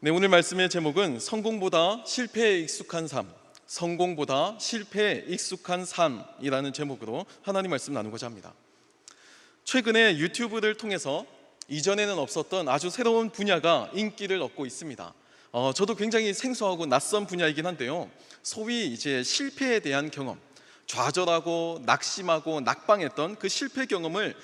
네, 오늘 말씀의 제목은 성공보다 실패에 익숙한 삶, 성공보다 실패에 익숙한 삶이라는 제목으로 하나님 말씀 나누고자 합니다. 최근에 유튜브를 통해서 이전에는 없었던 아주 새로운 분야가 인기를 얻고 있습니다. 저도 굉장히 생소하고 낯선 분야이긴 한데요. 소위 이제 실패에 대한 경험, 좌절하고 낙심하고 낙방했던 그 실패 경험을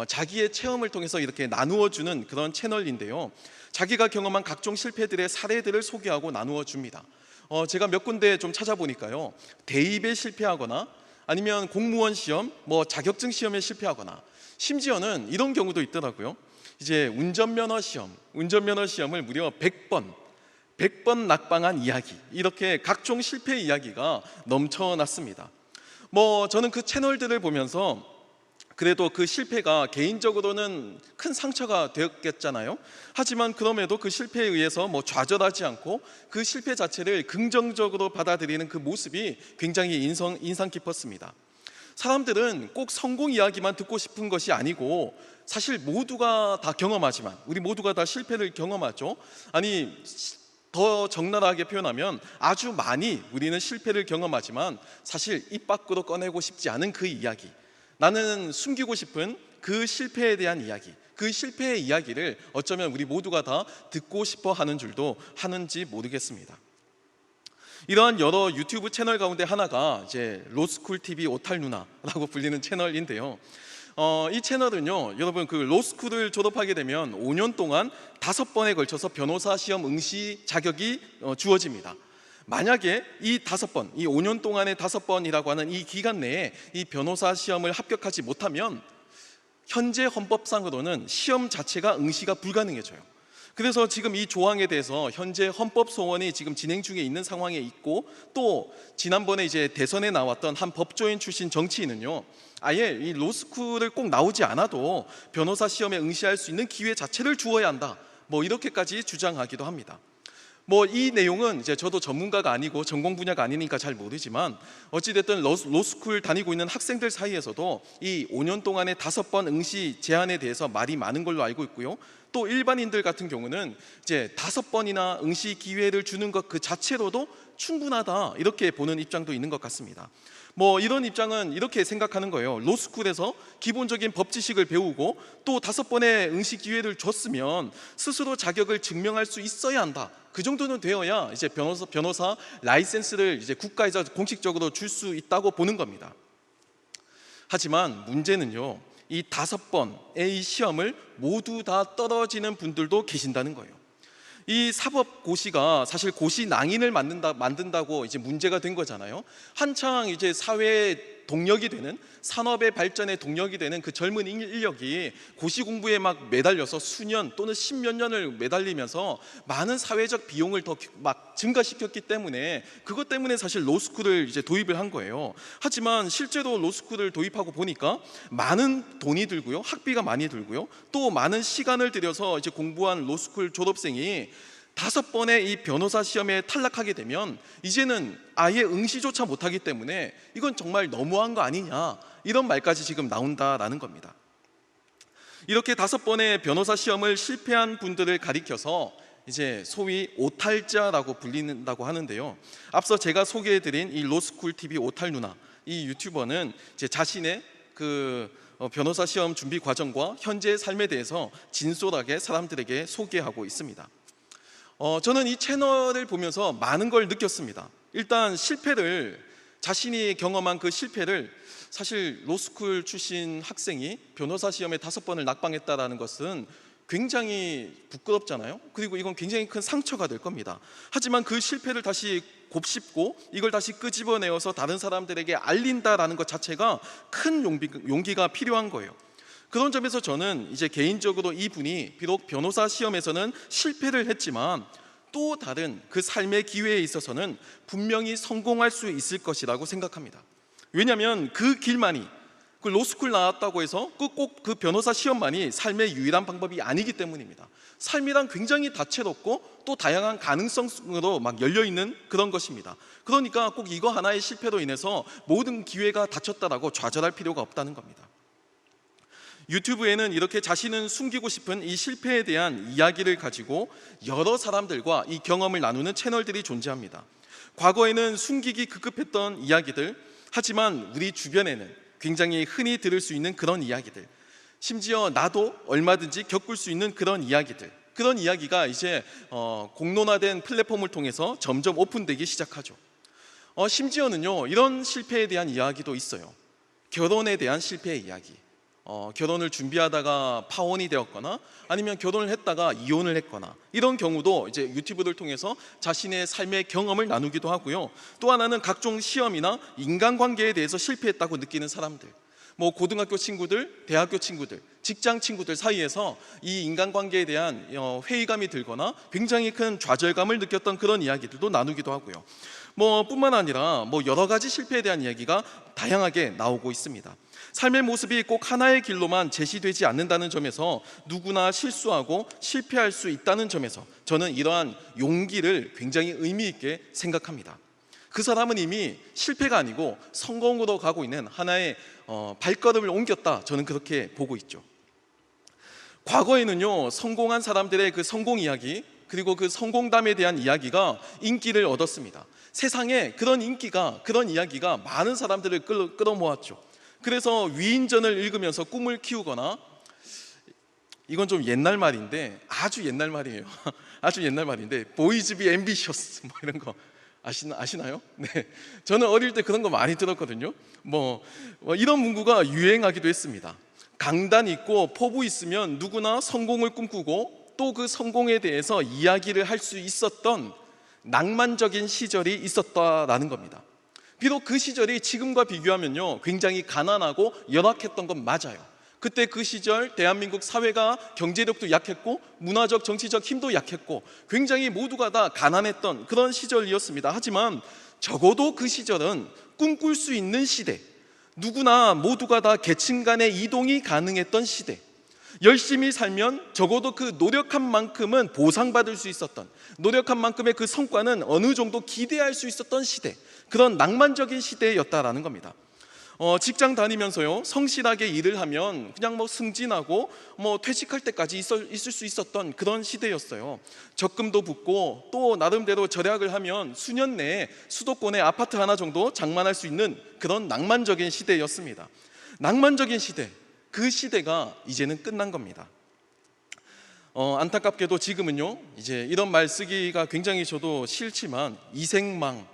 자기의 체험을 통해서 이렇게 나누어 주는 그런 채널인데요. 자기가 경험한 각종 실패들의 사례들을 소개하고 나누어 줍니다. 제가 몇 군데 좀 찾아보니까요, 대입에 실패하거나 아니면 공무원 시험, 자격증 시험에 실패하거나, 심지어는 이런 경우도 있더라고요. 이제 운전면허 시험을 무려 100번 낙방한 이야기, 이렇게 각종 실패 이야기가 넘쳐났습니다. 저는 그 채널들을 보면서 그래도 그 실패가 개인적으로는 큰 상처가 되었겠잖아요. 하지만 그럼에도 그 실패에 의해서 좌절하지 않고 그 실패 자체를 긍정적으로 받아들이는 그 모습이 굉장히 인상 깊었습니다. 사람들은 꼭 성공 이야기만 듣고 싶은 것이 아니고, 사실 모두가 다 경험하지만, 우리 모두가 다 실패를 경험하죠. 아니, 더 적나라하게 표현하면 아주 많이 우리는 실패를 경험하지만 사실 입 밖으로 꺼내고 싶지 않은 그 이야기, 나는 숨기고 싶은 그 실패에 대한 이야기, 그 실패의 이야기를 어쩌면 우리 모두가 다 듣고 싶어 하는 줄도 하는지 모르겠습니다. 이러한 여러 유튜브 채널 가운데 하나가 이제 로스쿨 TV 오탈 누나라고 불리는 채널인데요. 이 채널은요, 여러분 그 로스쿨을 졸업하게 되면 5년 동안 5번에 걸쳐서 변호사 시험 응시 자격이 주어집니다. 만약에 이 5번, 이 5년 동안의 5번이라고 하는 이 기간 내에 이 변호사 시험을 합격하지 못하면 현재 헌법상으로는 시험 자체가 응시가 불가능해져요. 그래서 지금 이 조항에 대해서 현재 헌법 소원이 지금 진행 중에 있는 상황에 있고, 또 지난번에 이제 대선에 나왔던 한 법조인 출신 정치인은요, 아예 이 로스쿨을 꼭 나오지 않아도 변호사 시험에 응시할 수 있는 기회 자체를 주어야 한다, 이렇게까지 주장하기도 합니다. 이 내용은 이제 저도 전문가가 아니고 전공 분야가 아니니까 잘 모르지만, 어찌됐든 로스쿨 다니고 있는 학생들 사이에서도 이 5년 동안의 5번 응시 제한에 대해서 말이 많은 걸로 알고 있고요. 또 일반인들 같은 경우는 이제 5번이나 응시 기회를 주는 것 그 자체로도 충분하다, 이렇게 보는 입장도 있는 것 같습니다. 이런 입장은 이렇게 생각하는 거예요. 로스쿨에서 기본적인 법 지식을 배우고 또 5번의 응시 기회를 줬으면 스스로 자격을 증명할 수 있어야 한다, 그 정도는 되어야 이제 변호사 라이센스를 이제 국가에서 공식적으로 줄 수 있다고 보는 겁니다. 하지만 문제는요, 이 5번의 이 시험을 모두 다 떨어지는 분들도 계신다는 거예요. 이 사법고시가 사실 고시 낭인을 만든다고 이제 문제가 된 거잖아요. 한창 이제 사회의 동력이 되는, 산업의 발전의 동력이 되는 그 젊은 인력이 고시 공부에 막 매달려서 수년 또는 십몇 년을 매달리면서 많은 사회적 비용을 더 막 증가시켰기 때문에, 그것 때문에 사실 로스쿨을 이제 도입을 한 거예요. 하지만 실제로 로스쿨을 도입하고 보니까 많은 돈이 들고요, 학비가 많이 들고요, 또 많은 시간을 들여서 이제 공부한 로스쿨 졸업생이 5번의 이 변호사 시험에 탈락하게 되면 이제는 아예 응시조차 못하기 때문에 이건 정말 너무한 거 아니냐, 이런 말까지 지금 나온다라는 겁니다. 이렇게 5번의 변호사 시험을 실패한 분들을 가리켜서 이제 소위 오탈자라고 불린다고 하는데요. 앞서 제가 소개해드린 이 로스쿨 TV 오탈 누나, 이 유튜버는 이제 자신의 그 변호사 시험 준비 과정과 현재의 삶에 대해서 진솔하게 사람들에게 소개하고 있습니다. 저는 이 채널을 보면서 많은 걸 느꼈습니다. 일단 자신이 경험한 그 실패를, 사실 로스쿨 출신 학생이 변호사 시험에 5번을 낙방했다는 것은 굉장히 부끄럽잖아요. 그리고 이건 굉장히 큰 상처가 될 겁니다. 하지만 그 실패를 다시 곱씹고 이걸 다시 끄집어내어서 다른 사람들에게 알린다라는 것 자체가 큰 용기가 필요한 거예요. 그런 점에서 저는 이제 개인적으로 이분이 비록 변호사 시험에서는 실패를 했지만 또 다른 그 삶의 기회에 있어서는 분명히 성공할 수 있을 것이라고 생각합니다. 왜냐하면 그 길만이, 그 로스쿨 나왔다고 해서 꼭 그 변호사 시험만이 삶의 유일한 방법이 아니기 때문입니다. 삶이란 굉장히 다채롭고 또 다양한 가능성으로 막 열려있는 그런 것입니다. 그러니까 꼭 이거 하나의 실패로 인해서 모든 기회가 닫혔다라고 좌절할 필요가 없다는 겁니다. 유튜브에는 이렇게 자신은 숨기고 싶은 이 실패에 대한 이야기를 가지고 여러 사람들과 이 경험을 나누는 채널들이 존재합니다. 과거에는 숨기기 급급했던 이야기들, 하지만 우리 주변에는 굉장히 흔히 들을 수 있는 그런 이야기들, 심지어 나도 얼마든지 겪을 수 있는 그런 이야기들, 그런 이야기가 이제 공론화된 플랫폼을 통해서 점점 오픈되기 시작하죠. 심지어는요, 이런 실패에 대한 이야기도 있어요. 결혼에 대한 실패의 이야기. 결혼을 준비하다가 파혼이 되었거나 아니면 결혼을 했다가 이혼을 했거나 이런 경우도 이제 유튜브를 통해서 자신의 삶의 경험을 나누기도 하고요. 또 하나는 각종 시험이나 인간관계에 대해서 실패했다고 느끼는 사람들, 뭐 고등학교 친구들, 대학교 친구들, 직장 친구들 사이에서 이 인간관계에 대한 회의감이 들거나 굉장히 큰 좌절감을 느꼈던 그런 이야기들도 나누기도 하고요. 뿐만 아니라 여러 가지 실패에 대한 이야기가 다양하게 나오고 있습니다. 삶의 모습이 꼭 하나의 길로만 제시되지 않는다는 점에서 누구나 실수하고 실패할 수 있다는 점에서 저는 이러한 용기를 굉장히 의미 있게 생각합니다. 그 사람은 이미 실패가 아니고 성공으로 가고 있는 하나의 발걸음을 옮겼다, 저는 그렇게 보고 있죠. 과거에는요, 성공한 사람들의 그 성공 이야기, 그리고 그 성공담에 대한 이야기가 인기를 얻었습니다. 세상에 그런 인기가, 그런 이야기가 많은 사람들을 끌어모았죠. 그래서 위인전을 읽으면서 꿈을 키우거나, 이건 좀 옛날 말인데, 아주 옛날 말이에요. 아주 옛날 말인데, 보이즈 비 앰비셔스 이런 거 아시나요? 네, 저는 어릴 때 그런 거 많이 들었거든요. 이런 문구가 유행하기도 했습니다. 강단 있고 포부 있으면 누구나 성공을 꿈꾸고 또 그 성공에 대해서 이야기를 할 수 있었던 낭만적인 시절이 있었다라는 겁니다. 비록 그 시절이 지금과 비교하면요, 굉장히 가난하고 열악했던 건 맞아요. 그때 그 시절 대한민국 사회가 경제력도 약했고 문화적 정치적 힘도 약했고 굉장히 모두가 다 가난했던 그런 시절이었습니다. 하지만 적어도 그 시절은 꿈꿀 수 있는 시대, 누구나 모두가 다 계층 간의 이동이 가능했던 시대, 열심히 살면 적어도 그 노력한 만큼은 보상받을 수 있었던, 노력한 만큼의 그 성과는 어느 정도 기대할 수 있었던 시대, 그런 낭만적인 시대였다라는 겁니다. 직장 다니면서요, 성실하게 일을 하면 그냥 승진하고 퇴직할 때까지 있을 수 있었던 그런 시대였어요. 적금도 붙고 또 나름대로 절약을 하면 수년 내에 수도권에 아파트 하나 정도 장만할 수 있는 그런 낭만적인 시대였습니다. 낭만적인 시대, 그 시대가 이제는 끝난 겁니다. 안타깝게도 지금은요, 이제 이런 말 쓰기가 굉장히 저도 싫지만 이생망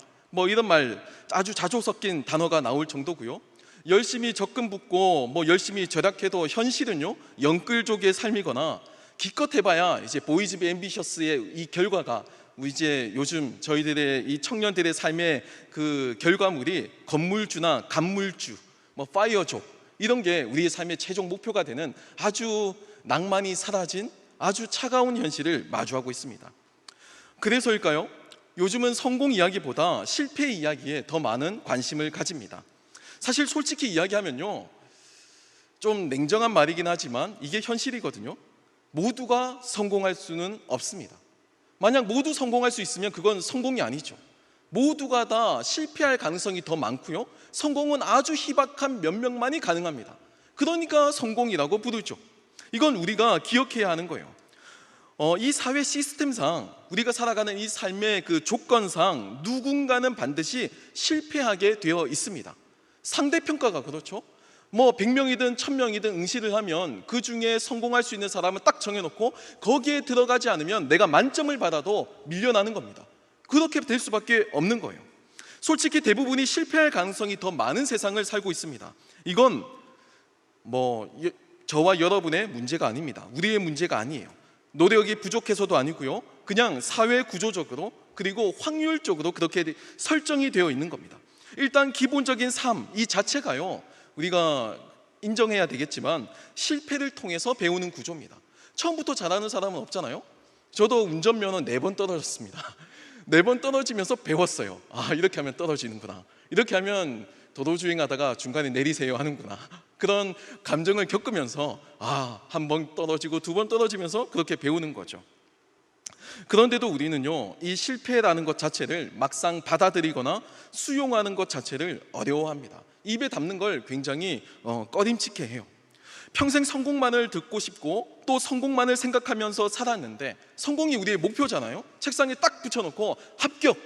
이런 말 아주 자주 섞인 단어가 나올 정도고요. 열심히 적금 붓고 열심히 절약해도 현실은요, 영끌족의 삶이거나 기껏 해봐야 이제 보이즈 비 앰비셔스의 이 결과가 이제 요즘 저희들의 이 청년들의 삶의 그 결과물이 건물주나 간물주, 파이어족 이런 게 우리의 삶의 최종 목표가 되는 아주 낭만이 사라진 아주 차가운 현실을 마주하고 있습니다. 그래서일까요? 요즘은 성공 이야기보다 실패 이야기에 더 많은 관심을 가집니다. 사실 솔직히 이야기하면요, 좀 냉정한 말이긴 하지만 이게 현실이거든요. 모두가 성공할 수는 없습니다. 만약 모두 성공할 수 있으면 그건 성공이 아니죠. 모두가 다 실패할 가능성이 더 많고요, 성공은 아주 희박한 몇 명만이 가능합니다. 그러니까 성공이라고 부르죠. 이건 우리가 기억해야 하는 거예요. 이 사회 시스템상, 우리가 살아가는 이 삶의 그 조건상 누군가는 반드시 실패하게 되어 있습니다. 상대평가가 그렇죠. 100명이든 1000명이든 응시를 하면 그 중에 성공할 수 있는 사람은 딱 정해놓고 거기에 들어가지 않으면 내가 만점을 받아도 밀려나는 겁니다. 그렇게 될 수밖에 없는 거예요. 솔직히 대부분이 실패할 가능성이 더 많은 세상을 살고 있습니다. 이건 저와 여러분의 문제가 아닙니다. 우리의 문제가 아니에요. 노력이 부족해서도 아니고요, 그냥 사회 구조적으로 그리고 확률적으로 그렇게 설정이 되어 있는 겁니다. 일단 기본적인 삶 이 자체가요, 우리가 인정해야 되겠지만 실패를 통해서 배우는 구조입니다. 처음부터 잘하는 사람은 없잖아요. 저도 운전면허 4번 떨어졌습니다. 4번 떨어지면서 배웠어요. 이렇게 하면 떨어지는구나, 이렇게 하면 도로주행하다가 중간에 내리세요 하는구나, 그런 감정을 겪으면서 1번 떨어지고 2번 떨어지면서 그렇게 배우는 거죠. 그런데도 우리는요, 이 실패라는 것 자체를 막상 받아들이거나 수용하는 것 자체를 어려워합니다. 입에 담는 걸 굉장히 꺼림칙해 해요. 평생 성공만을 듣고 싶고 또 성공만을 생각하면서 살았는데, 성공이 우리의 목표잖아요. 책상에 딱 붙여놓고 합격,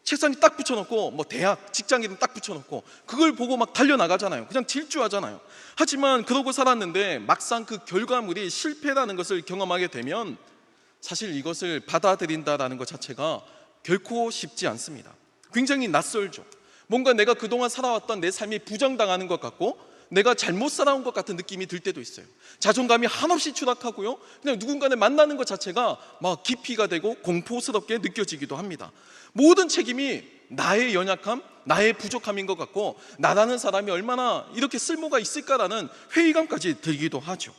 책상에 딱 붙여놓고 뭐 대학, 직장이든 딱 붙여놓고 그걸 보고 막 달려나가잖아요. 그냥 질주하잖아요. 하지만 그러고 살았는데 막상 그 결과물이 실패라는 것을 경험하게 되면 사실 이것을 받아들인다라는 것 자체가 결코 쉽지 않습니다. 굉장히 낯설죠. 뭔가 내가 그동안 살아왔던 내 삶이 부정당하는 것 같고 내가 잘못 살아온 것 같은 느낌이 들 때도 있어요. 자존감이 한없이 추락하고요, 그냥 누군가를 만나는 것 자체가 막 기피가 되고 공포스럽게 느껴지기도 합니다. 모든 책임이 나의 연약함, 나의 부족함인 것 같고 나라는 사람이 얼마나 이렇게 쓸모가 있을까라는 회의감까지 들기도 하죠.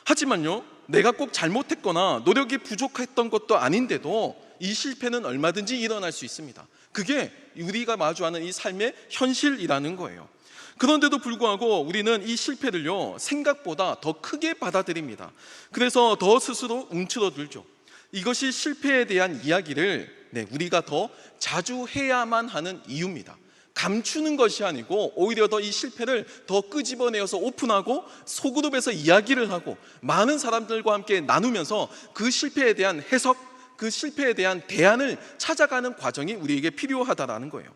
하지만요, 내가 꼭 잘못했거나 노력이 부족했던 것도 아닌데도 이 실패는 얼마든지 일어날 수 있습니다. 그게 우리가 마주하는 이 삶의 현실이라는 거예요. 그런데도 불구하고 우리는 이 실패를요, 생각보다 더 크게 받아들입니다. 그래서 더 스스로 움츠러들죠. 이것이 실패에 대한 이야기를 우리가 더 자주 해야만 하는 이유입니다. 감추는 것이 아니고 오히려 더 이 실패를 더 끄집어내어서 오픈하고 소그룹에서 이야기를 하고 많은 사람들과 함께 나누면서 그 실패에 대한 해석, 그 실패에 대한 대안을 찾아가는 과정이 우리에게 필요하다라는 거예요.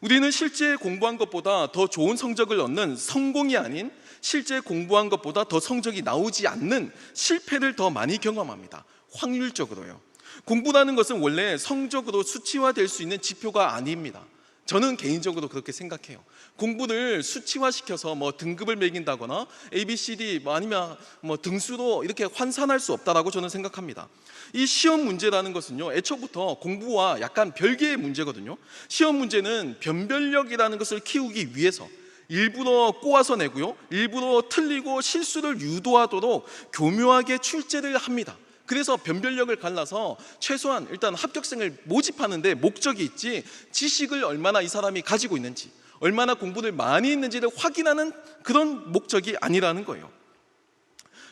우리는 실제 공부한 것보다 더 좋은 성적을 얻는 성공이 아닌 실제 공부한 것보다 더 성적이 나오지 않는 실패를 더 많이 경험합니다. 확률적으로요. 공부라는 것은 원래 성적으로 수치화될 수 있는 지표가 아닙니다. 저는 개인적으로 그렇게 생각해요. 공부를 수치화시켜서 뭐 등급을 매긴다거나 ABCD 아니면 뭐 등수로 이렇게 환산할 수 없다라고 저는 생각합니다. 이 시험 문제라는 것은요, 애초부터 공부와 약간 별개의 문제거든요. 시험 문제는 변별력이라는 것을 키우기 위해서 일부러 꼬아서 내고요, 일부러 틀리고 실수를 유도하도록 교묘하게 출제를 합니다. 그래서 변별력을 갈라서 최소한 일단 합격생을 모집하는데 목적이 있지, 지식을 얼마나 이 사람이 가지고 있는지, 얼마나 공부를 많이 했는지를 확인하는 그런 목적이 아니라는 거예요.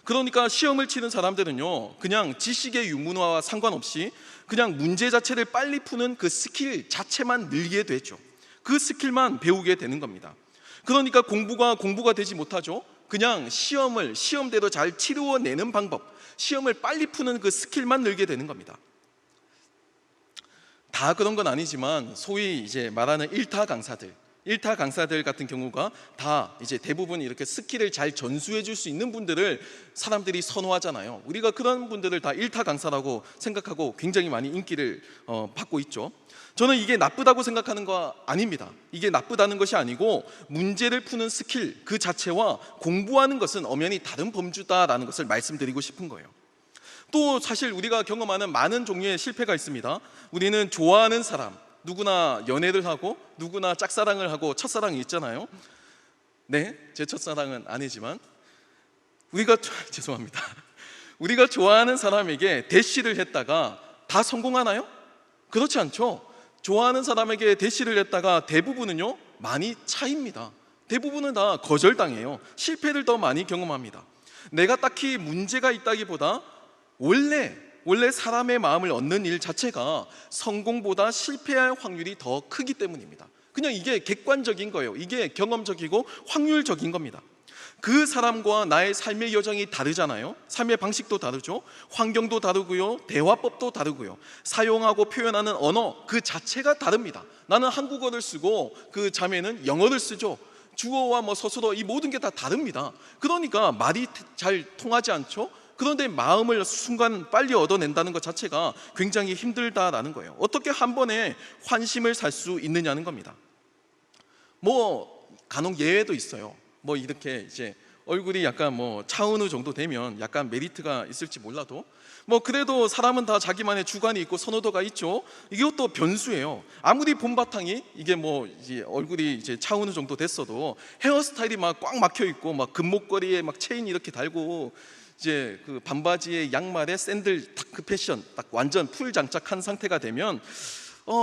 그러니까 시험을 치는 사람들은요, 그냥 지식의 유문화와 상관없이 그냥 문제 자체를 빨리 푸는 그 스킬 자체만 늘게 되죠. 그 스킬만 배우게 되는 겁니다. 그러니까 공부가 되지 못하죠. 그냥 시험대로 잘 치루어내는 방법, 시험을 빨리 푸는 그 스킬만 늘게 되는 겁니다. 다 그런 건 아니지만 소위 이제 말하는 일타 강사들 같은 경우가 다 이제 대부분 이렇게 스킬을 잘 전수해 줄 수 있는 분들을 사람들이 선호하잖아요. 우리가 그런 분들을 다 일타 강사라고 생각하고 굉장히 많이 인기를 받고 있죠. 저는 이게 나쁘다고 생각하는 거 아닙니다. 이게 나쁘다는 것이 아니고 문제를 푸는 스킬 그 자체와 공부하는 것은 엄연히 다른 범주다라는 것을 말씀드리고 싶은 거예요. 또 사실 우리가 경험하는 많은 종류의 실패가 있습니다. 우리는 좋아하는 사람, 누구나 연애를 하고 누구나 짝사랑을 하고 첫사랑이 있잖아요. 네, 제 첫사랑은 아니지만 죄송합니다. 우리가 좋아하는 사람에게 대시를 했다가 다 성공하나요? 그렇지 않죠. 좋아하는 사람에게 대시를 했다가 대부분은요, 많이 차입니다. 대부분은 다 거절당해요. 실패를 더 많이 경험합니다. 내가 딱히 문제가 있다기보다 원래 사람의 마음을 얻는 일 자체가 성공보다 실패할 확률이 더 크기 때문입니다. 그냥 이게 객관적인 거예요. 이게 경험적이고 확률적인 겁니다. 그 사람과 나의 삶의 여정이 다르잖아요. 삶의 방식도 다르죠. 환경도 다르고요, 대화법도 다르고요, 사용하고 표현하는 언어 그 자체가 다릅니다. 나는 한국어를 쓰고 그 자매는 영어를 쓰죠. 주어와 서술어 이 모든 게 다 다릅니다. 그러니까 말이 잘 통하지 않죠. 그런데 마음을 순간 빨리 얻어낸다는 것 자체가 굉장히 힘들다라는 거예요. 어떻게 한 번에 환심을 살 수 있느냐는 겁니다. 간혹 예외도 있어요. 이렇게 이제 얼굴이 약간 차은우 정도 되면 약간 메리트가 있을지 몰라도 그래도 사람은 다 자기만의 주관이 있고 선호도가 있죠. 이것도 변수예요. 아무리 본바탕이 이게 이제 얼굴이 이제 차은우 정도 됐어도 헤어스타일이 막 꽉 막혀 있고 금목걸이에 체인 이렇게 달고 이제 그 반바지에 양말에 샌들 그 패션 딱 완전 풀 장착한 상태가 되면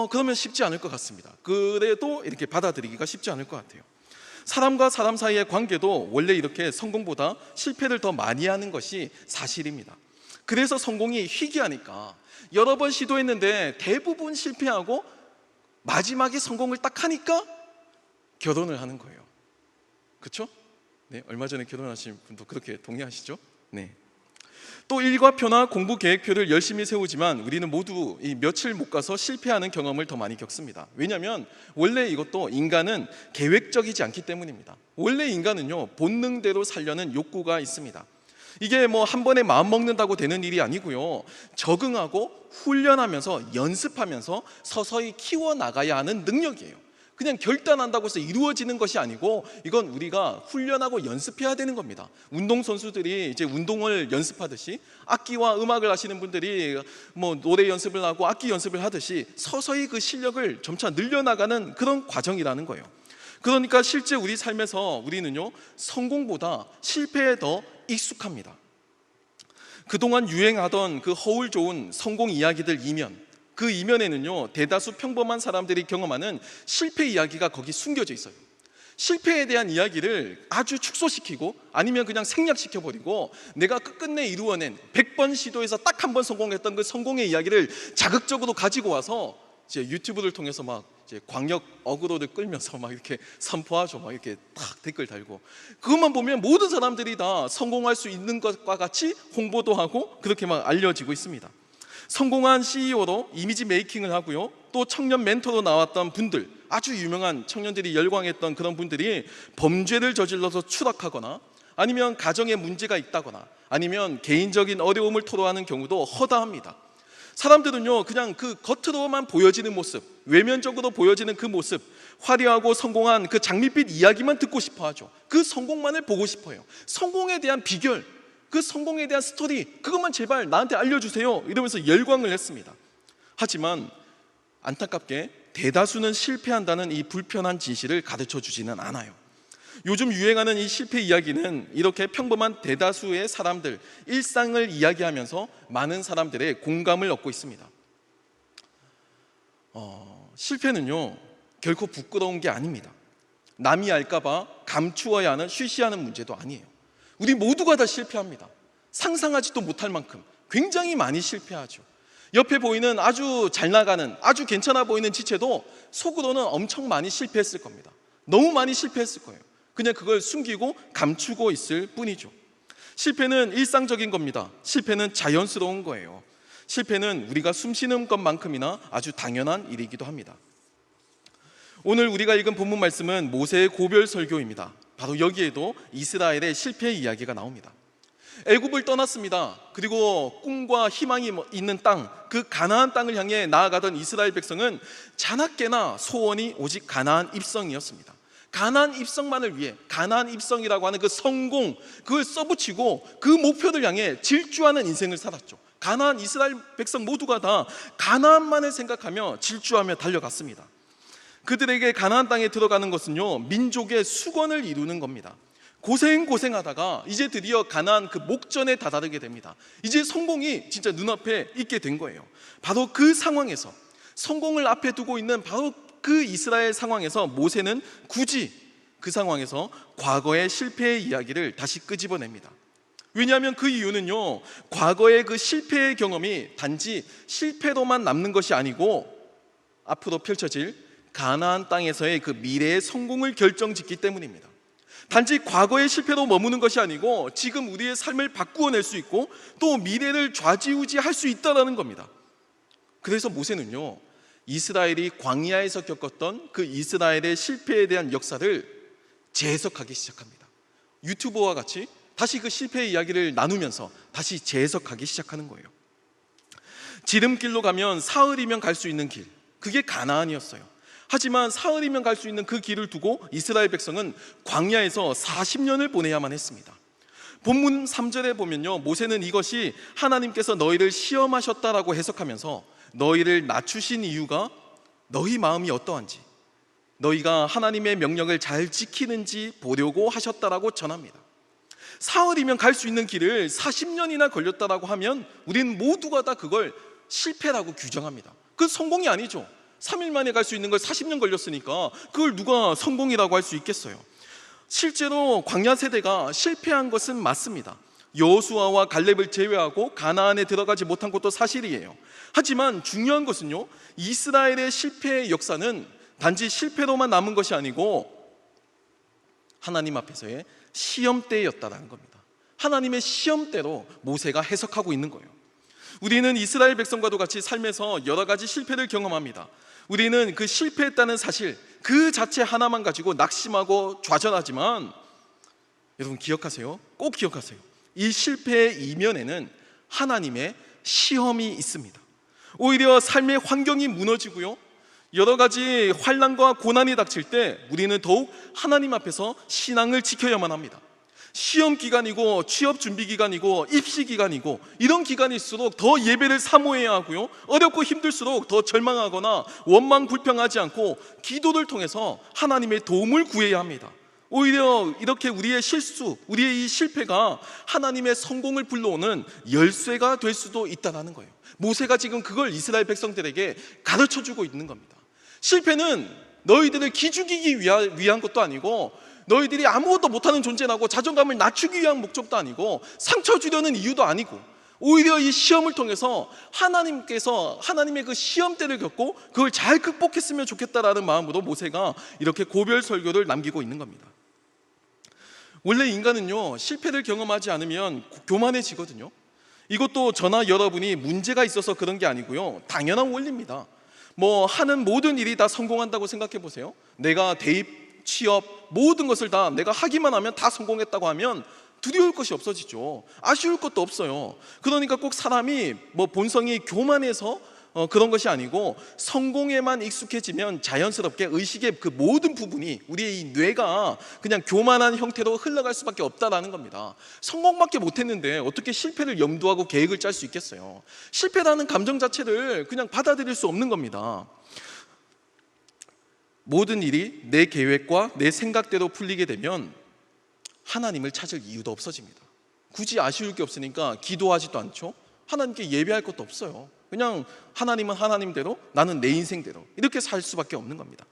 그러면 쉽지 않을 것 같습니다. 그래도 이렇게 받아들이기가 쉽지 않을 것 같아요. 사람과 사람 사이의 관계도 원래 이렇게 성공보다 실패를 더 많이 하는 것이 사실입니다. 그래서 성공이 희귀하니까 여러 번 시도했는데 대부분 실패하고 마지막에 성공을 딱 하니까 결혼을 하는 거예요. 그렇죠? 네, 얼마 전에 결혼하신 분도 그렇게 동의하시죠? 네. 또 일과표나 공부 계획표를 열심히 세우지만 우리는 모두 이 며칠 못 가서 실패하는 경험을 더 많이 겪습니다. 왜냐하면 원래 이것도 인간은 계획적이지 않기 때문입니다. 원래 인간은요, 본능대로 살려는 욕구가 있습니다. 이게 뭐 한 번에 마음 먹는다고 되는 일이 아니고요, 적응하고 훈련하면서 연습하면서 서서히 키워나가야 하는 능력이에요. 그냥 결단한다고 해서 이루어지는 것이 아니고 이건 우리가 훈련하고 연습해야 되는 겁니다. 운동선수들이 이제 운동을 연습하듯이, 악기와 음악을 하시는 분들이 뭐 노래 연습을 하고 악기 연습을 하듯이 서서히 그 실력을 점차 늘려나가는 그런 과정이라는 거예요. 그러니까 실제 우리 삶에서 우리는요, 성공보다 실패에 더 익숙합니다. 그동안 유행하던 그 허울 좋은 성공 이야기들 이면, 그 이면에는요, 대다수 평범한 사람들이 경험하는 실패 이야기가 거기 숨겨져 있어요. 실패에 대한 이야기를 아주 축소시키고 아니면 그냥 생략시켜버리고 내가 끝끝내 이루어낸 100번 시도해서 딱 한 번 성공했던 그 성공의 이야기를 자극적으로 가지고 와서 이제 유튜브를 통해서 막 이제 광역 어그로를 끌면서 막 이렇게 선포하죠. 막 이렇게 딱 댓글 달고, 그것만 보면 모든 사람들이 다 성공할 수 있는 것과 같이 홍보도 하고 그렇게 막 알려지고 있습니다. 성공한 CEO로 이미지 메이킹을 하고요, 또 청년 멘토로 나왔던 분들, 아주 유명한 청년들이 열광했던 그런 분들이 범죄를 저질러서 추락하거나 아니면 가정에 문제가 있다거나 아니면 개인적인 어려움을 토로하는 경우도 허다합니다. 사람들은요, 그냥 그 겉으로만 보여지는 모습, 외면적으로 보여지는 그 모습, 화려하고 성공한 그 장밋빛 이야기만 듣고 싶어 하죠. 그 성공만을 보고 싶어요. 성공에 대한 비결, 그 성공에 대한 스토리, 그것만 제발 나한테 알려주세요, 이러면서 열광을 했습니다. 하지만 안타깝게 대다수는 실패한다는 이 불편한 진실을 가르쳐 주지는 않아요. 요즘 유행하는 이 실패 이야기는 이렇게 평범한 대다수의 사람들, 일상을 이야기하면서 많은 사람들의 공감을 얻고 있습니다. 실패는요, 결코 부끄러운 게 아닙니다. 남이 알까봐 감추어야 하는, 쉬쉬하는 문제도 아니에요. 우리 모두가 다 실패합니다. 상상하지도 못할 만큼 굉장히 많이 실패하죠. 옆에 보이는 아주 잘 나가는, 아주 괜찮아 보이는 지체도 속으로는 엄청 많이 실패했을 겁니다. 너무 많이 실패했을 거예요. 그냥 그걸 숨기고 감추고 있을 뿐이죠. 실패는 일상적인 겁니다. 실패는 자연스러운 거예요. 실패는 우리가 숨쉬는 것만큼이나 아주 당연한 일이기도 합니다. 오늘 우리가 읽은 본문 말씀은 모세의 고별 설교입니다. 바로 여기에도 이스라엘의 실패 이야기가 나옵니다. 애굽을 떠났습니다. 그리고 꿈과 희망이 있는 땅, 그 가나안 땅을 향해 나아가던 이스라엘 백성은 자나깨나 소원이 오직 가나안 입성이었습니다. 가나안 입성만을 위해, 가나안 입성이라고 하는 그 성공, 그걸 써붙이고 그 목표를 향해 질주하는 인생을 살았죠. 가나안 이스라엘 백성 모두가 다 가나안만을 생각하며 질주하며 달려갔습니다. 그들에게 가나안 땅에 들어가는 것은요, 민족의 수건을 이루는 겁니다. 고생하다가 이제 드디어 가나안 그 목전에 다다르게 됩니다. 이제 성공이 진짜 눈앞에 있게 된 거예요. 바로 그 상황에서, 성공을 앞에 두고 있는 바로 그 이스라엘 상황에서 모세는 굳이 그 상황에서 과거의 실패의 이야기를 다시 끄집어냅니다. 왜냐하면 그 이유는요, 과거의 그 실패의 경험이 단지 실패로만 남는 것이 아니고 앞으로 펼쳐질 가나안 땅에서의 그 미래의 성공을 결정짓기 때문입니다. 단지 과거의 실패로 머무는 것이 아니고 지금 우리의 삶을 바꾸어낼 수 있고 또 미래를 좌지우지할 수 있다는 겁니다. 그래서 모세는요, 이스라엘이 광야에서 겪었던 그 이스라엘의 실패에 대한 역사를 재해석하기 시작합니다. 유튜버와 같이 다시 그 실패의 이야기를 나누면서 다시 재해석하기 시작하는 거예요. 지름길로 가면 사흘이면 갈 수 있는 길, 그게 가나안이었어요. 하지만 사흘이면 갈 수 있는 그 길을 두고 이스라엘 백성은 광야에서 40년을 보내야만 했습니다. 본문 3절에 보면요, 모세는 이것이 하나님께서 너희를 시험하셨다라고 해석하면서 너희를 낮추신 이유가 너희 마음이 어떠한지, 너희가 하나님의 명령을 잘 지키는지 보려고 하셨다라고 전합니다. 사흘이면 갈 수 있는 길을 40년이나 걸렸다라고 하면 우리는 모두가 다 그걸 실패라고 규정합니다. 그건 성공이 아니죠. 3일 만에 갈 수 있는 걸 40년 걸렸으니까 그걸 누가 성공이라고 할 수 있겠어요. 실제로 광야 세대가 실패한 것은 맞습니다. 여호수아와 갈렙을 제외하고 가나안에 들어가지 못한 것도 사실이에요. 하지만 중요한 것은요, 이스라엘의 실패의 역사는 단지 실패로만 남은 것이 아니고 하나님 앞에서의 시험대였다라는 겁니다. 하나님의 시험대로 모세가 해석하고 있는 거예요. 우리는 이스라엘 백성과도 같이 삶에서 여러 가지 실패를 경험합니다. 우리는 그 실패했다는 사실 그 자체 하나만 가지고 낙심하고 좌절하지만, 여러분 기억하세요. 꼭 기억하세요. 이 실패의 이면에는 하나님의 시험이 있습니다. 오히려 삶의 환경이 무너지고요, 여러 가지 환난과 고난이 닥칠 때 우리는 더욱 하나님 앞에서 신앙을 지켜야만 합니다. 시험 기간이고 취업 준비 기간이고 입시 기간이고 이런 기간일수록 더 예배를 사모해야 하고요, 어렵고 힘들수록 더 절망하거나 원망 불평하지 않고 기도를 통해서 하나님의 도움을 구해야 합니다. 오히려 이렇게 우리의 실수, 우리의 이 실패가 하나님의 성공을 불러오는 열쇠가 될 수도 있다는 거예요. 모세가 지금 그걸 이스라엘 백성들에게 가르쳐주고 있는 겁니다. 실패는 너희들을 기죽이기 위한 것도 아니고, 너희들이 아무것도 못하는 존재라고 자존감을 낮추기 위한 목적도 아니고, 상처 주려는 이유도 아니고, 오히려 이 시험을 통해서 하나님께서 하나님의 그 시험대를 겪고 그걸 잘 극복했으면 좋겠다라는 마음으로 모세가 이렇게 고별 설교를 남기고 있는 겁니다. 원래 인간은요, 실패를 경험하지 않으면 교만해지거든요. 이것도 저나 여러분이 문제가 있어서 그런 게 아니고요, 당연한 원리입니다. 하는 모든 일이 다 성공한다고 생각해 보세요. 내가 대입, 취업, 모든 것을 다 내가 하기만 하면 다 성공했다고 하면 두려울 것이 없어지죠. 아쉬울 것도 없어요. 그러니까 꼭 사람이 본성이 교만해서 그런 것이 아니고, 성공에만 익숙해지면 자연스럽게 의식의 그 모든 부분이, 우리의 이 뇌가 그냥 교만한 형태로 흘러갈 수밖에 없다라는 겁니다. 성공밖에 못했는데 어떻게 실패를 염두하고 계획을 짤 수 있겠어요? 실패라는 감정 자체를 그냥 받아들일 수 없는 겁니다. 모든 일이 내 계획과 내 생각대로 풀리게 되면 하나님을 찾을 이유도 없어집니다. 굳이 아쉬울 게 없으니까 기도하지도 않죠. 하나님께 예배할 것도 없어요. 그냥 하나님은 하나님대로, 나는 내 인생대로 이렇게 살 수밖에 없는 겁니다.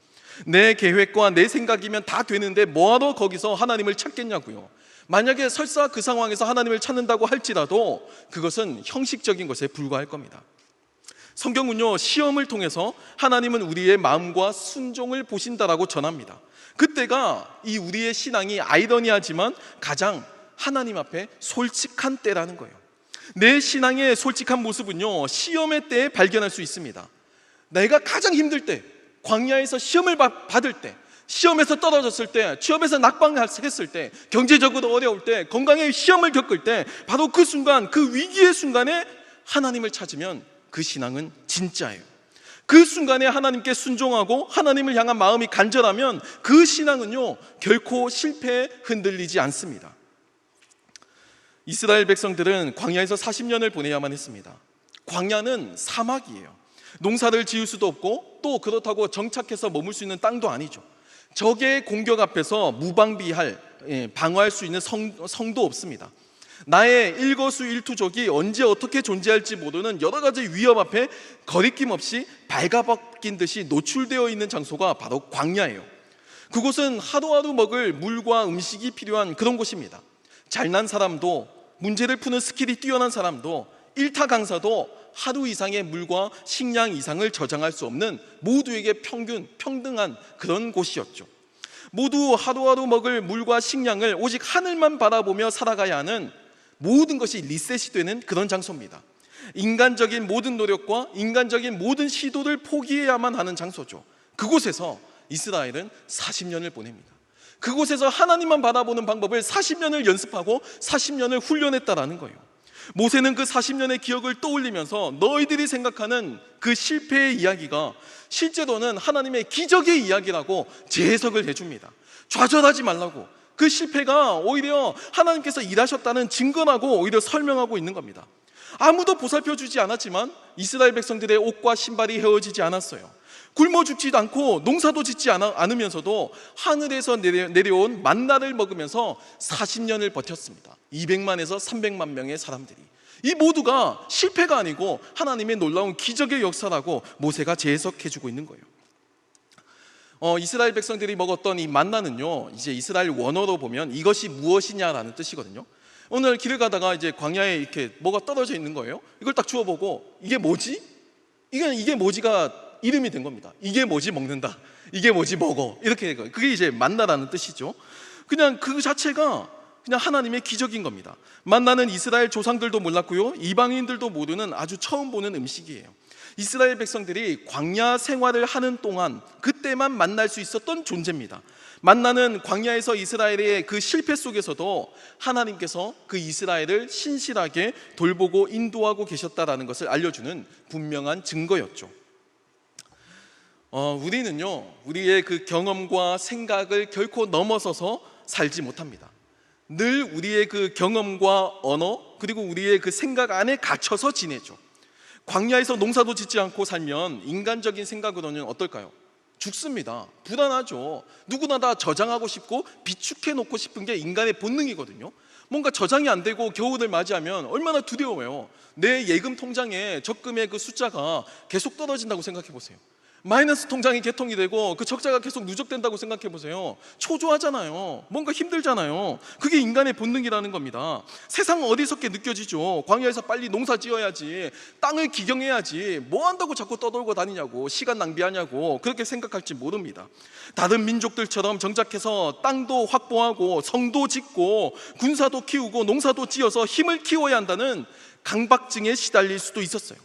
내 계획과 내 생각이면 다 되는데 뭐하러 거기서 하나님을 찾겠냐고요. 만약에 설사 그 상황에서 하나님을 찾는다고 할지라도 그것은 형식적인 것에 불과할 겁니다. 성경은요, 시험을 통해서 하나님은 우리의 마음과 순종을 보신다라고 전합니다. 그때가 이 우리의 신앙이 아이러니하지만 가장 하나님 앞에 솔직한 때라는 거예요. 내 신앙의 솔직한 모습은요, 시험의 때에 발견할 수 있습니다. 내가 가장 힘들 때, 광야에서 시험을 받을 때, 시험에서 떨어졌을 때, 취업에서 낙방했을 때, 경제적으로 어려울 때, 건강에 시험을 겪을 때, 바로 그 순간, 그 위기의 순간에 하나님을 찾으면 그 신앙은 진짜예요. 그 순간에 하나님께 순종하고 하나님을 향한 마음이 간절하면 그 신앙은요, 결코 실패에 흔들리지 않습니다. 이스라엘 백성들은 광야에서 40년을 보내야만 했습니다. 광야는 사막이에요. 농사를 지을 수도 없고, 또 그렇다고 정착해서 머물 수 있는 땅도 아니죠. 적의 공격 앞에서 무방비할, 방어할 수 있는 성도 없습니다. 나의 일거수일투족이 언제 어떻게 존재할지 모르는 여러 가지 위협 앞에 거리낌 없이 발가벗긴 듯이 노출되어 있는 장소가 바로 광야예요. 그곳은 하루하루 먹을 물과 음식이 필요한 그런 곳입니다. 잘난 사람도, 문제를 푸는 스킬이 뛰어난 사람도, 일타 강사도 하루 이상의 물과 식량 이상을 저장할 수 없는 모두에게 평등한 그런 곳이었죠. 모두 하루하루 먹을 물과 식량을 오직 하늘만 바라보며 살아가야 하는, 모든 것이 리셋이 되는 그런 장소입니다. 인간적인 모든 노력과 인간적인 모든 시도를 포기해야만 하는 장소죠. 그곳에서 이스라엘은 40년을 보냅니다. 그곳에서 하나님만 바라보는 방법을 40년을 연습하고 40년을 훈련했다라는 거예요. 모세는 그 40년의 기억을 떠올리면서 너희들이 생각하는 그 실패의 이야기가 실제로는 하나님의 기적의 이야기라고 재해석을 해줍니다. 좌절하지 말라고, 그 실패가 오히려 하나님께서 일하셨다는 증거라고 오히려 설명하고 있는 겁니다. 아무도 보살펴주지 않았지만 이스라엘 백성들의 옷과 신발이 헤어지지 않았어요. 굶어 죽지도 않고 농사도 짓지 않으면서도 하늘에서 내려온 만나를 먹으면서 40년을 버텼습니다. 200만에서 300만 명의 사람들이. 이 모두가 실패가 아니고 하나님의 놀라운 기적의 역사라고 모세가 재해석해주고 있는 거예요. 이스라엘 백성들이 먹었던 이 만나는요, 이제 이스라엘 원어로 보면 이것이 무엇이냐라는 뜻이거든요. 오늘 길을 가다가 이제 광야에 이렇게 뭐가 떨어져 있는 거예요. 이걸 딱 주워보고 이게 뭐지? 이게 뭐지가 이름이 된 겁니다. 이게 뭐지 먹는다, 이게 뭐지 먹어, 이렇게 된 거예요. 그게 이제 만나라는 뜻이죠. 그냥 그 자체가 그냥 하나님의 기적인 겁니다. 만나는 이스라엘 조상들도 몰랐고요, 이방인들도 모르는 아주 처음 보는 음식이에요. 이스라엘 백성들이 광야 생활을 하는 동안 그때만 만날 수 있었던 존재입니다. 만나는 광야에서 이스라엘의 그 실패 속에서도 하나님께서 그 이스라엘을 신실하게 돌보고 인도하고 계셨다라는 것을 알려주는 분명한 증거였죠. 우리는요, 우리의 그 경험과 생각을 결코 넘어서서 살지 못합니다. 늘 우리의 그 경험과 언어, 그리고 우리의 그 생각 안에 갇혀서 지내죠. 광야에서 농사도 짓지 않고 살면 인간적인 생각으로는 어떨까요? 죽습니다. 불안하죠. 누구나 다 저장하고 싶고 비축해 놓고 싶은 게 인간의 본능이거든요. 뭔가 저장이 안 되고 겨울을 맞이하면 얼마나 두려워요. 내 예금 통장에 적금의 그 숫자가 계속 떨어진다고 생각해 보세요. 마이너스 통장이 개통이 되고 그 적자가 계속 누적된다고 생각해 보세요. 초조하잖아요. 뭔가 힘들잖아요. 그게 인간의 본능이라는 겁니다. 세상 어디서께 느껴지죠. 광야에서 빨리 농사 지어야지, 땅을 기경해야지, 뭐 한다고 자꾸 떠돌고 다니냐고, 시간 낭비하냐고 그렇게 생각할지 모릅니다. 다른 민족들처럼 정착해서 땅도 확보하고 성도 짓고 군사도 키우고 농사도 지어서 힘을 키워야 한다는 강박증에 시달릴 수도 있었어요.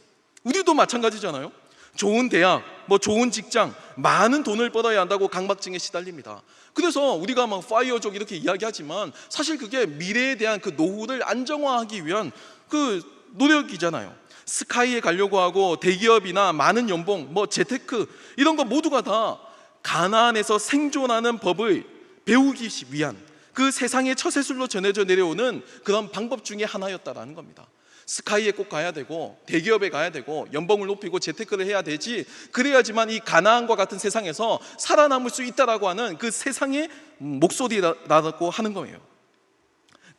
우리도 마찬가지잖아요. 좋은 대학, 좋은 직장, 많은 돈을 벌어야 한다고 강박증에 시달립니다. 그래서 우리가 막 파이어족 이렇게 이야기하지만 사실 그게 미래에 대한 그 노후를 안정화하기 위한 그 노력이잖아요. 스카이에 가려고 하고 대기업이나 많은 연봉, 재테크 이런 거 모두가 다 가나안에서 생존하는 법을 배우기 위한 그 세상의 처세술로 전해져 내려오는 그런 방법 중에 하나였다라는 겁니다. 스카이에 꼭 가야 되고 대기업에 가야 되고 연봉을 높이고 재테크를 해야 되지, 그래야지만 이 가나안과 같은 세상에서 살아남을 수 있다라고 하는 그 세상의 목소리라고 하는 거예요.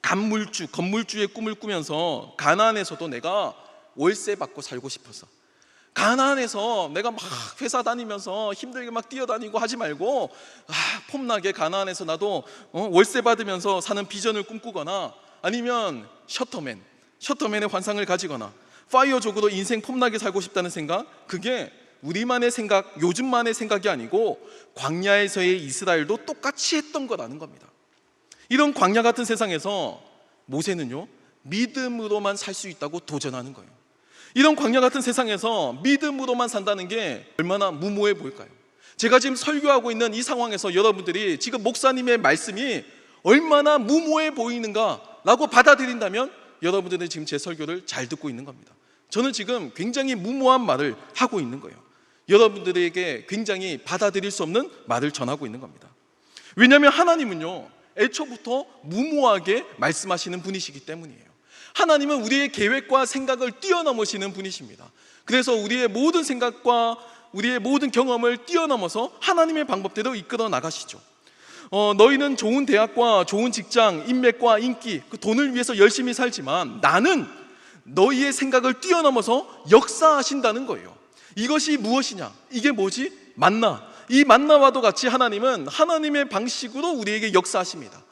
건물주의 꿈을 꾸면서 가나안에서도 내가 월세 받고 살고 싶어서, 가나안에서 내가 막 회사 다니면서 힘들게 막 뛰어다니고 하지 말고 폼나게 가나안에서 나도 월세 받으면서 사는 비전을 꿈꾸거나, 아니면 셔터맨의 환상을 가지거나 파이어족으로 인생 폼나게 살고 싶다는 생각, 그게 우리만의 생각, 요즘만의 생각이 아니고 광야에서의 이스라엘도 똑같이 했던 거라는 겁니다. 이런 광야 같은 세상에서 모세는요, 믿음으로만 살 수 있다고 도전하는 거예요. 이런 광야 같은 세상에서 믿음으로만 산다는 게 얼마나 무모해 보일까요? 제가 지금 설교하고 있는 이 상황에서 여러분들이 지금 목사님의 말씀이 얼마나 무모해 보이는가라고 받아들인다면 여러분들은 지금 제 설교를 잘 듣고 있는 겁니다. 저는 지금 굉장히 무모한 말을 하고 있는 거예요. 여러분들에게 굉장히 받아들일 수 없는 말을 전하고 있는 겁니다. 왜냐하면 하나님은요, 애초부터 무모하게 말씀하시는 분이시기 때문이에요. 하나님은 우리의 계획과 생각을 뛰어넘으시는 분이십니다. 그래서 우리의 모든 생각과 우리의 모든 경험을 뛰어넘어서 하나님의 방법대로 이끌어 나가시죠. 너희는 좋은 대학과 좋은 직장, 인맥과 인기, 그 돈을 위해서 열심히 살지만 나는 너희의 생각을 뛰어넘어서 역사하신다는 거예요. 이것이 무엇이냐? 이게 뭐지? 만나. 이 만나와도 같이 하나님은 하나님의 방식으로 우리에게 역사하십니다.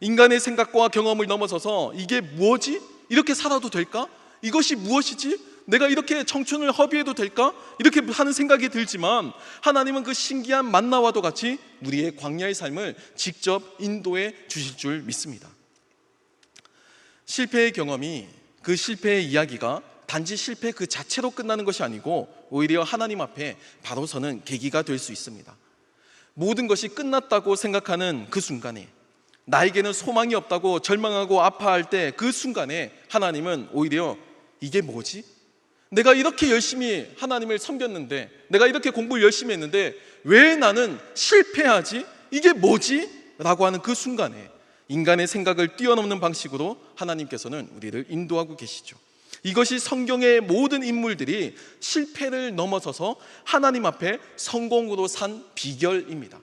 인간의 생각과 경험을 넘어서서 이게 뭐지? 이렇게 살아도 될까? 이것이 무엇이지? 내가 이렇게 청춘을 허비해도 될까? 이렇게 하는 생각이 들지만 하나님은 그 신기한 만나와도 같이 우리의 광야의 삶을 직접 인도해 주실 줄 믿습니다. 실패의 경험이, 그 실패의 이야기가 단지 실패 그 자체로 끝나는 것이 아니고 오히려 하나님 앞에 바로 서는 계기가 될 수 있습니다. 모든 것이 끝났다고 생각하는 그 순간에, 나에게는 소망이 없다고 절망하고 아파할 때 그 순간에 하나님은 오히려 이게 뭐지? 내가 이렇게 열심히 하나님을 섬겼는데, 내가 이렇게 공부를 열심히 했는데 왜 나는 실패하지? 이게 뭐지? 라고 하는 그 순간에 인간의 생각을 뛰어넘는 방식으로 하나님께서는 우리를 인도하고 계시죠. 이것이 성경의 모든 인물들이 실패를 넘어서서 하나님 앞에 성공으로 산 비결입니다.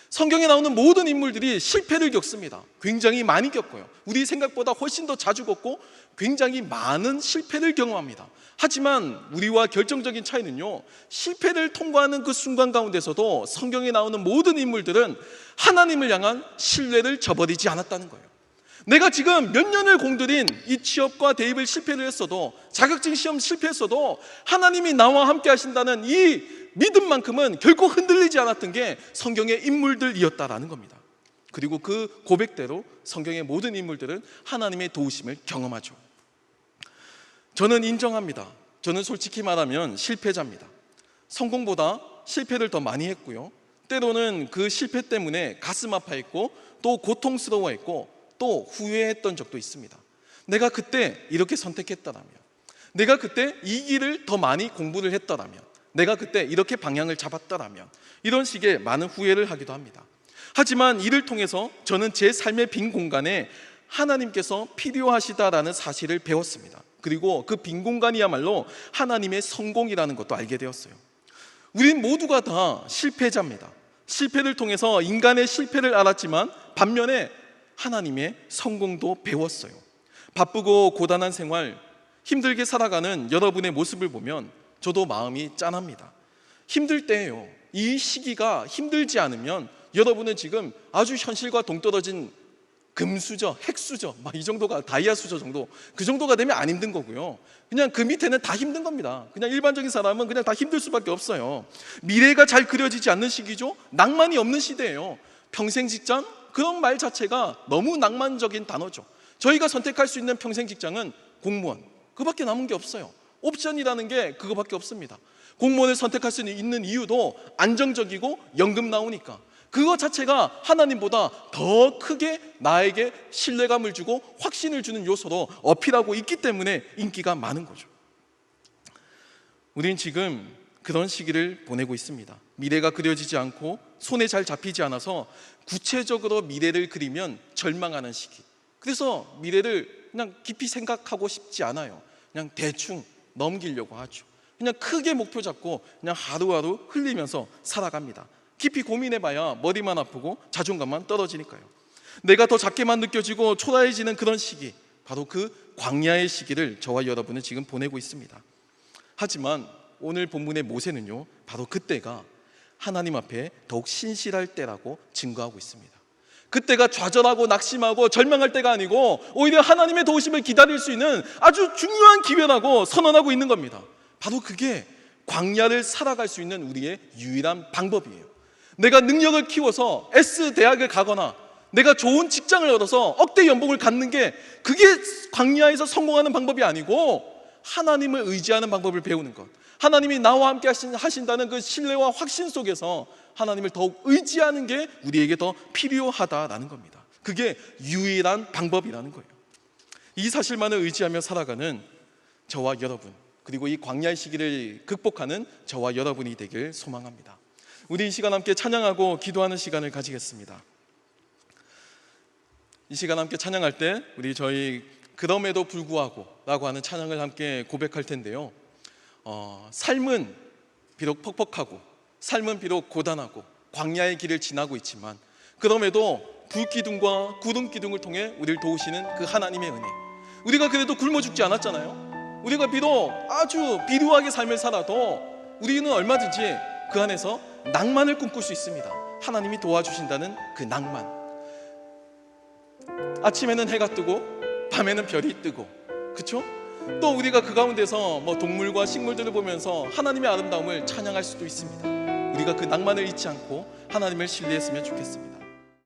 성경에 나오는 모든 인물들이 실패를 겪습니다. 굉장히 많이 겪어요. 우리 생각보다 훨씬 더 자주 겪고 굉장히 많은 실패를 경험합니다. 하지만 우리와 결정적인 차이는요, 실패를 통과하는 그 순간 가운데서도 성경에 나오는 모든 인물들은 하나님을 향한 신뢰를 저버리지 않았다는 거예요. 내가 지금 몇 년을 공들인 이 취업과 대입을 실패를 했어도, 자격증 시험 실패했어도 하나님이 나와 함께 하신다는 이 믿음만큼은 결코 흔들리지 않았던 게 성경의 인물들이었다라는 겁니다. 그리고 그 고백대로 성경의 모든 인물들은 하나님의 도우심을 경험하죠. 저는 인정합니다. 저는 솔직히 말하면 실패자입니다. 성공보다 실패를 더 많이 했고요. 때로는 그 실패 때문에 가슴 아파했고 또 고통스러워했고 또 후회했던 적도 있습니다. 내가 그때 이렇게 선택했더라면, 내가 그때 이 길을 더 많이 공부를 했더라면, 내가 그때 이렇게 방향을 잡았더라면, 이런 식의 많은 후회를 하기도 합니다. 하지만 이를 통해서 저는 제 삶의 빈 공간에 하나님께서 필요하시다라는 사실을 배웠습니다. 그리고 그 빈 공간이야말로 하나님의 성공이라는 것도 알게 되었어요. 우린 모두가 다 실패자입니다. 실패를 통해서 인간의 실패를 알았지만 반면에 하나님의 성공도 배웠어요. 바쁘고 고단한 생활, 힘들게 살아가는 여러분의 모습을 보면 저도 마음이 짠합니다. 힘들 때예요. 이 시기가 힘들지 않으면 여러분은 지금 아주 현실과 동떨어진 금수저, 핵수저, 막 이 정도가 다이아 수저 정도, 그 정도가 되면 안 힘든 거고요. 그냥 그 밑에는 다 힘든 겁니다. 그냥 일반적인 사람은 그냥 다 힘들 수밖에 없어요. 미래가 잘 그려지지 않는 시기죠. 낭만이 없는 시대예요. 평생 직장, 그런 말 자체가 너무 낭만적인 단어죠. 저희가 선택할 수 있는 평생 직장은 공무원, 그밖에 남은 게 없어요. 옵션이라는 게 그거밖에 없습니다. 공무원을 선택할 수 있는 이유도 안정적이고 연금 나오니까. 그거 자체가 하나님보다 더 크게 나에게 신뢰감을 주고 확신을 주는 요소로 어필하고 있기 때문에 인기가 많은 거죠. 우리는 지금 그런 시기를 보내고 있습니다. 미래가 그려지지 않고 손에 잘 잡히지 않아서 구체적으로 미래를 그리면 절망하는 시기. 그래서 미래를 그냥 깊이 생각하고 싶지 않아요. 그냥 대충 넘기려고 하죠. 그냥 크게 목표 잡고 그냥 하루하루 흘리면서 살아갑니다. 깊이 고민해봐야 머리만 아프고 자존감만 떨어지니까요. 내가 더 작게만 느껴지고 초라해지는 그런 시기, 바로 그 광야의 시기를 저와 여러분은 지금 보내고 있습니다. 하지만 오늘 본문의 모세는요, 바로 그때가 하나님 앞에 더욱 신실할 때라고 증거하고 있습니다. 그때가 좌절하고 낙심하고 절망할 때가 아니고 오히려 하나님의 도우심을 기다릴 수 있는 아주 중요한 기회라고 선언하고 있는 겁니다. 바로 그게 광야를 살아갈 수 있는 우리의 유일한 방법이에요. 내가 능력을 키워서 S대학을 가거나 내가 좋은 직장을 얻어서 억대 연봉을 갖는 게 그게 광야에서 성공하는 방법이 아니고 하나님을 의지하는 방법을 배우는 것, 하나님이 나와 함께 하신다는 그 신뢰와 확신 속에서 하나님을 더욱 의지하는 게 우리에게 더 필요하다라는 겁니다. 그게 유일한 방법이라는 거예요. 이 사실만을 의지하며 살아가는 저와 여러분, 그리고 이 광야의 시기를 극복하는 저와 여러분이 되길 소망합니다. 우리 이 시간 함께 찬양하고 기도하는 시간을 가지겠습니다. 이 시간 함께 찬양할 때 우리 저희 그럼에도 불구하고 라고 하는 찬양을 함께 고백할 텐데요. 삶은 비록 퍽퍽하고 삶은 비록 고단하고 광야의 길을 지나고 있지만 그럼에도 불기둥과 구름기둥을 통해 우리를 도우시는 그 하나님의 은혜, 우리가 그래도 굶어 죽지 않았잖아요. 우리가 비록 아주 비루하게 삶을 살아도 우리는 얼마든지 그 안에서 낭만을 꿈꿀 수 있습니다. 하나님이 도와주신다는 그 낭만. 아침에는 해가 뜨고 밤에는 별이 뜨고, 그렇죠? 또 우리가 그 가운데서 동물과 식물들을 보면서 하나님의 아름다움을 찬양할 수도 있습니다. 우리가 그 낭만을 잊지 않고 하나님을 신뢰했으면 좋겠습니다.